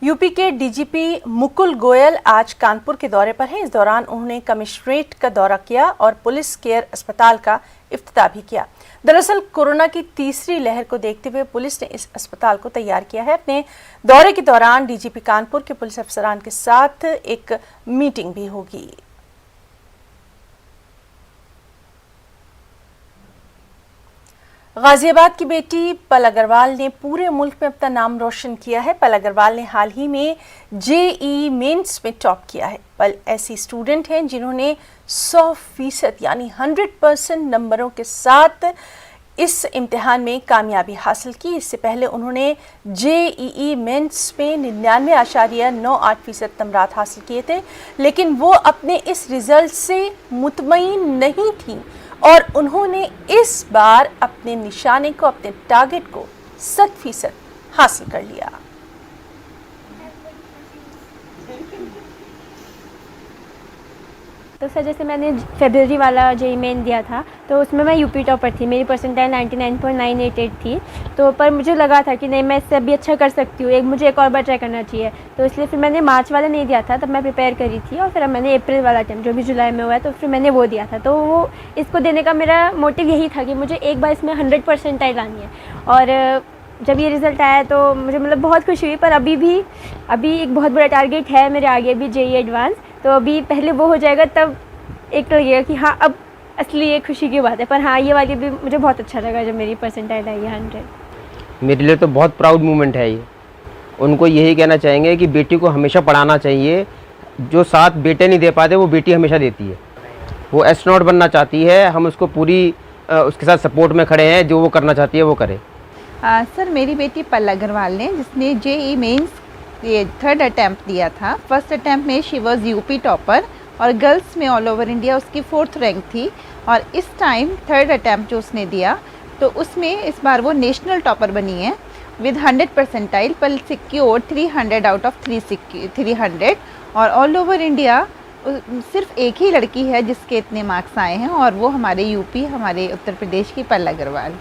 UP के DGP Mukul Goyal आज कानपुर के दौरे पर हैं। इस दौरान उन्होंने कमिश्नरेट का दौरा किया और पुलिस केयर अस्पताल का इफ्तिताह भी किया। दरअसल कोरोना की तीसरी लहर को देखते हुए पुलिस ने इस अस्पताल को तैयार किया है। अपने दौरे के दौरान डीजीपी कानपुर के पुलिस अफसरान के साथ एक मीटिंग भी होगी। गाजियाबाद की बेटी पल अग्रवाल ने पूरे मुल्क में अपना नाम रोशन किया है। पल अग्रवाल ने हाल ही में जेईई मेंस में टॉप किया है। पल ऐसी स्टूडेंट हैं जिन्होंने 100% यानी 100% नंबरों के साथ इस इम्तिहान में कामयाबी हासिल की। इससे पहले उन्होंने जेईई मेंस में 99.98% नंबरात हासिल किए थे, लेकिन वो अपने इस रिजल्ट से मुतमईन नहीं थी और उन्होंने इस बार अपने निशाने को, अपने टारगेट को 100% हासिल कर लिया। तो सर, जैसे मैंने फरवरी वाला जेईई मेन दिया था तो उसमें मैं यूपी टॉपर थी। मेरी परसेंटाइल 99.988 थी। तो पर मुझे लगा था कि नहीं, मैं इससे अभी अच्छा कर सकती हूँ, मुझे एक और बार ट्राई करना चाहिए। तो इसलिए फिर मैंने मार्च वाला नहीं दिया था, तब मैं प्रिपेयर करी थी और फिर अब मैंने अप्रैल वाला अटेम्प्ट जो भी जुलाई में हुआ है तो फिर मैंने वो दिया था। तो वो इसको देने का मेरा मोटिव यही था कि मुझे एक बार इसमें 100 परसेंटाइल आनी है। और जब ये रिज़ल्ट आया तो मुझे मतलब बहुत खुशी हुई। पर अभी एक बहुत बड़ा टारगेट है मेरे आगे भी, जेईई एडवांस। तो अभी पहले वो हो जाएगा तब एक तो लगेगा कि हाँ, अब असली ये खुशी की बात है। पर हाँ, ये वाली भी मुझे बहुत अच्छा लगा जब मेरी परसेंटाइल आई है 100। मेरे लिए तो बहुत प्राउड मोमेंट है ये। उनको यही कहना चाहेंगे कि बेटी को हमेशा पढ़ाना चाहिए। जो साथ बेटे नहीं दे पाते वो बेटी हमेशा देती है। वो एस्ट्रोनॉट बनना चाहती है, हम उसको पूरी उसके साथ सपोर्ट में खड़े हैं। जो वो करना चाहती है वो करे। सर, मेरी बेटी पल अग्रवाल ने, जिसने जेईई मेंस ये 3rd अटैम्प्ट दिया था, फर्स्ट अटैम्प्ट में शी वाज यूपी टॉपर और गर्ल्स में ऑल ओवर इंडिया उसकी 4th रैंक थी। और इस टाइम 3rd अटैम्प्ट जो उसने दिया तो उसमें इस बार वो नेशनल टॉपर बनी है विद 100 परसेंटाइल। पल सिक्योर 300 आउट ऑफ 300 और ऑल ओवर इंडिया सिर्फ एक ही लड़की है जिसके इतने मार्क्स आए हैं और वो हमारे यूपी, हमारे उत्तर प्रदेश की पल अग्रवाल।